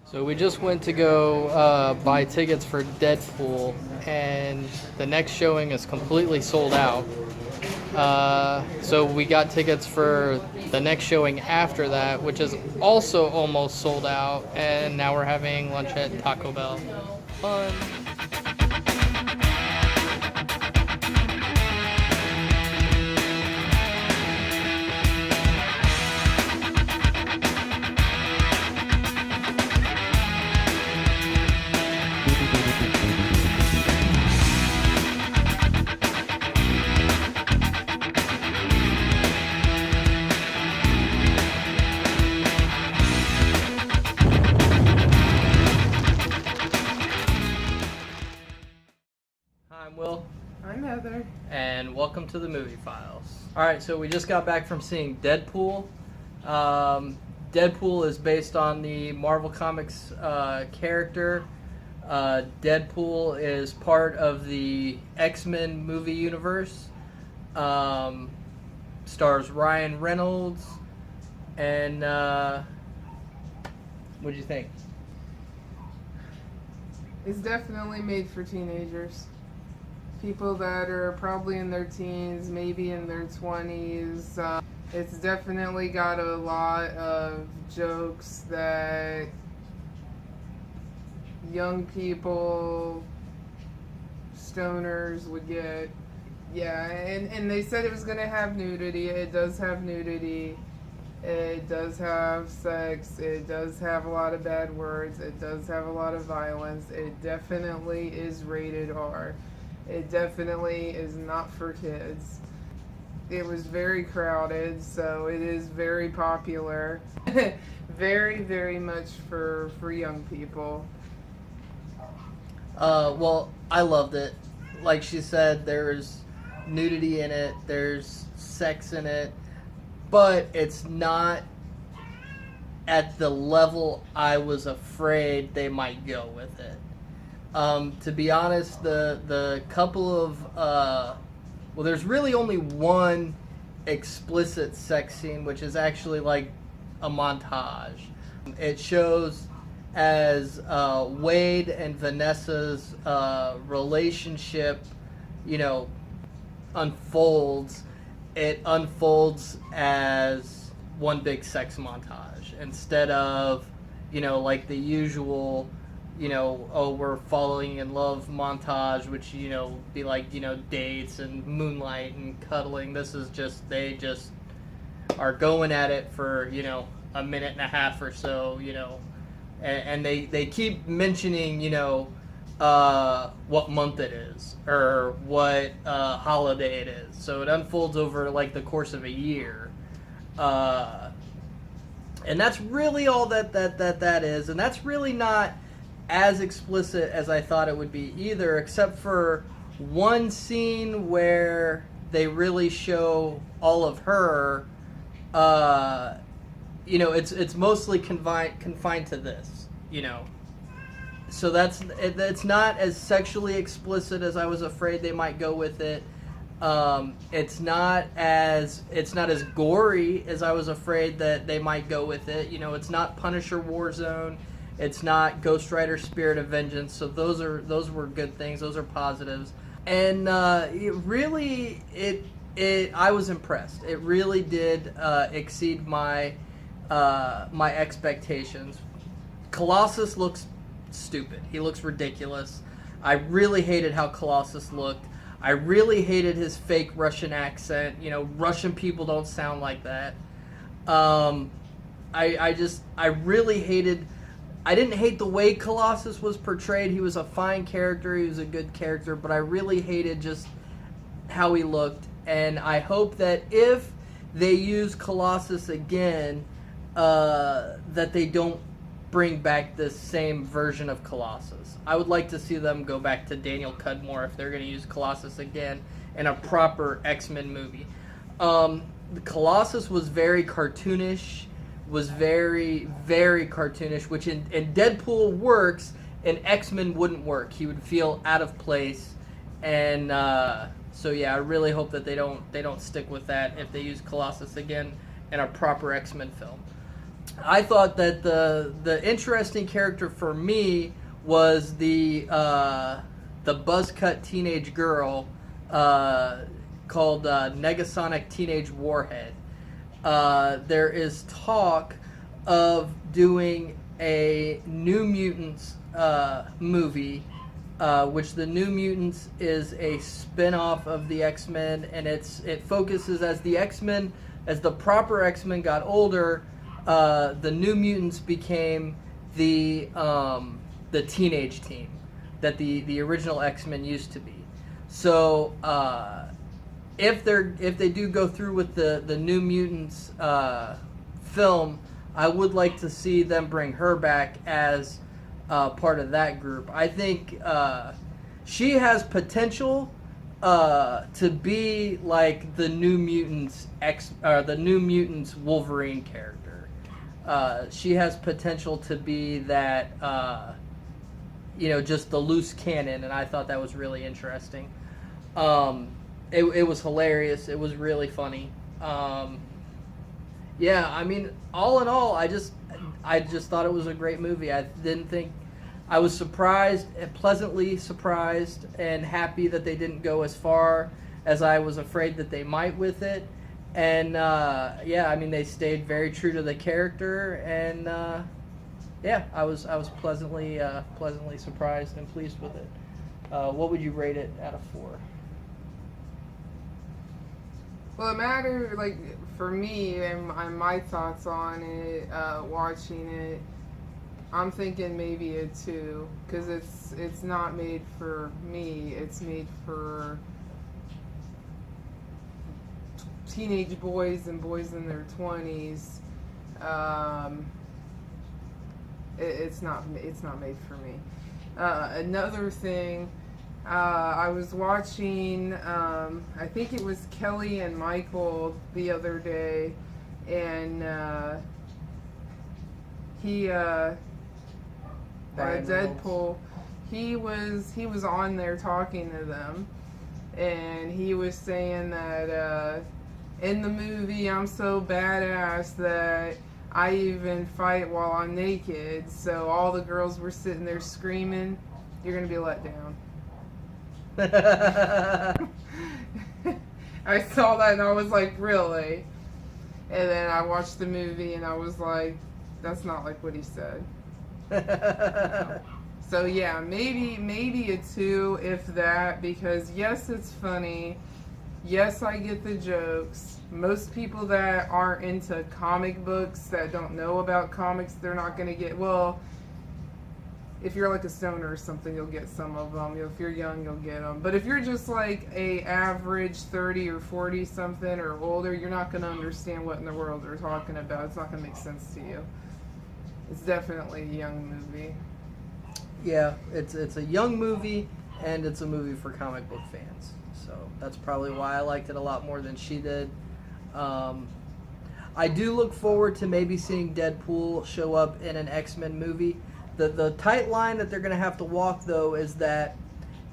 So we just went to go buy tickets for Deadpool, and the next showing is completely sold out. So we got tickets for the next showing after that, which is also almost sold out, and now we're having lunch at Taco Bell. Fun. Hi, I'm Will. I'm Heather. And welcome to the Movie Files. Alright, so we just got back from seeing Deadpool. Deadpool is based on the Marvel Comics character. Deadpool is part of the X-Men movie universe. Stars Ryan Reynolds. And what do you think? It's definitely made for teenagers. People that are probably in their teens, maybe in their 20s. It's definitely got a lot of jokes that young people, stoners would get. Yeah, and they said it was going to have nudity. It does have nudity. It does have sex. It does have a lot of bad words. It does have a lot of violence. It definitely is rated R. It definitely is not for kids. It was very crowded, so it is very popular. Very, very much for young people. Well, I loved it. Like she said, there's nudity in it, there's sex in it, but it's not at the level I was afraid they might go with it. To be honest, the couple of well, there's really only one explicit sex scene, which is actually like a montage. It shows as Wade and Vanessa's relationship, unfolds. It unfolds as one big sex montage instead of, like the usual, oh, we're falling in love montage, which, be like, dates and moonlight and cuddling. This is just, they just are going at it for, a minute and a half or so, and they keep mentioning, what month it is or what holiday it is. So it unfolds over like the course of a year. And that's really all that is. And that's really not as explicit as I thought it would be either, except for one scene where they really show all of her. It's mostly confined to this, So it's not as sexually explicit as I was afraid they might go with it. It's not as gory as I was afraid that they might go with it. It's not Punisher Warzone. It's not Ghost Rider Spirit of Vengeance. So those were good things. Those are positives. And I was impressed. It really did exceed my expectations. Colossus looks stupid. He looks ridiculous. I really hated how Colossus looked. I really hated his fake Russian accent. Russian people don't sound like that. I didn't hate the way Colossus was portrayed. He was a fine character. He was a good character, but I really hated just how he looked. And I hope that if they use Colossus again, that they don't bring back the same version of Colossus. I would like to see them go back to Daniel Cudmore if they're going to use Colossus again in a proper X-Men movie. The Colossus was very cartoonish, was very, very cartoonish, which in Deadpool works, and X-Men wouldn't work. He would feel out of place, and so yeah, I really hope that they don't stick with that if they use Colossus again in a proper X-Men film. I thought that the interesting character for me was the buzz cut teenage girl called Negasonic Teenage Warhead. There is talk of doing a New Mutants movie, which the New Mutants is a spin-off of the X-Men, and it focuses as the X-Men, as the proper X-Men got older, the New Mutants became the teenage team that the original X-Men used to be. So if they do go through with the New Mutants film, I would like to see them bring her back as part of that group. I think she has potential to be like the New Mutants the New Mutants Wolverine character. She has potential to be that just the loose cannon, and I thought that was really interesting. It was hilarious. It was really funny. Yeah, I mean, all in all, I just thought it was a great movie. I was surprised, pleasantly surprised, and happy that they didn't go as far as I was afraid that they might with it. And yeah, I mean, they stayed very true to the character, and yeah, I was pleasantly surprised and pleased with it. What would you rate it out of 4? Well, it mattered, like, for me and my thoughts on it, watching it, I'm thinking maybe a 2, because it's not made for me. It's made for teenage boys and boys in their 20s. It's not made for me. Another thing, I was watching, I think it was Kelly and Michael the other day, and Deadpool, he was on there talking to them, and he was saying that in the movie I'm so badass that I even fight while I'm naked, so all the girls were sitting there screaming, "You're gonna be let down." I saw that and I was like, really? And then I watched the movie and I was like, that's not like what he said. So yeah, maybe a 2, if that, because yes, it's funny. Yes, I get the jokes. Most people that aren't into comic books, that don't know about comics, they're not going to get, well, if you're like a stoner or something, you'll get some of them. If you're young, you'll get them. But if you're just like a average 30 or 40 something or older, you're not going to understand what in the world they're talking about. It's not going to make sense to you. It's definitely a young movie. Yeah, it's a young movie, and it's a movie for comic book fans. So that's probably why I liked it a lot more than she did. I do look forward to maybe seeing Deadpool show up in an X-Men movie. The tight line that they're going to have to walk, though, is that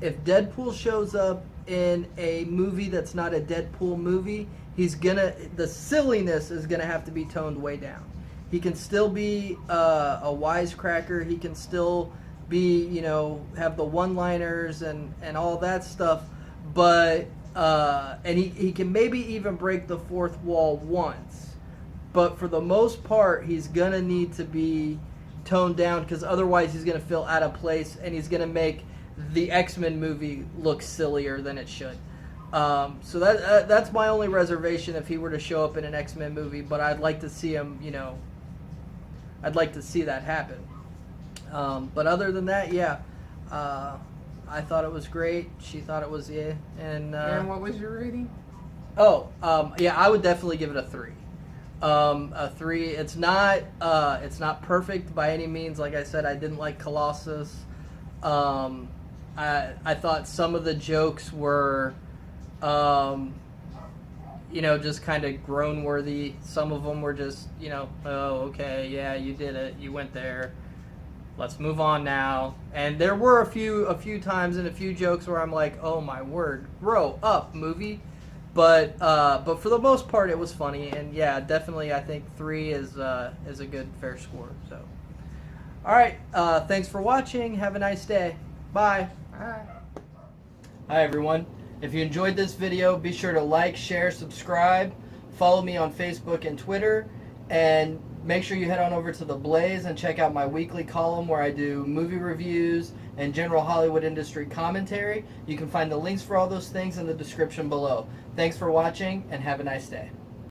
if Deadpool shows up in a movie that's not a Deadpool movie, the silliness is going to have to be toned way down. He can still be a wisecracker. He can still be, have the one-liners and all that stuff. But, and he can maybe even break the fourth wall once. But for the most part, he's going to need to be toned down, because otherwise he's going to feel out of place, and he's going to make the X-Men movie look sillier than it should. So that's my only reservation if he were to show up in an X-Men movie, but I'd like to see him, I'd like to see that happen. But other than that, yeah, I thought it was great. She thought it was, yeah. And what was your rating? Yeah, I would definitely give it a 3. A 3. It's not perfect by any means. Like I said, I didn't like Colossus. I thought some of the jokes were, just kind of groan-worthy. Some of them were just, oh, okay, yeah, you did it. You went there. Let's move on now. And there were a few times and a few jokes where I'm like, oh my word, grow up, movie. But for the most part, it was funny, and yeah, definitely, I think 3 is a good fair score. So, all right, thanks for watching. Have a nice day. Bye. Bye. Hi everyone. If you enjoyed this video, be sure to like, share, subscribe, follow me on Facebook and Twitter, and make sure you head on over to TheBlaze and check out my weekly column where I do movie reviews and general Hollywood industry commentary. You can find the links for all those things in the description below. Thanks for watching, and have a nice day.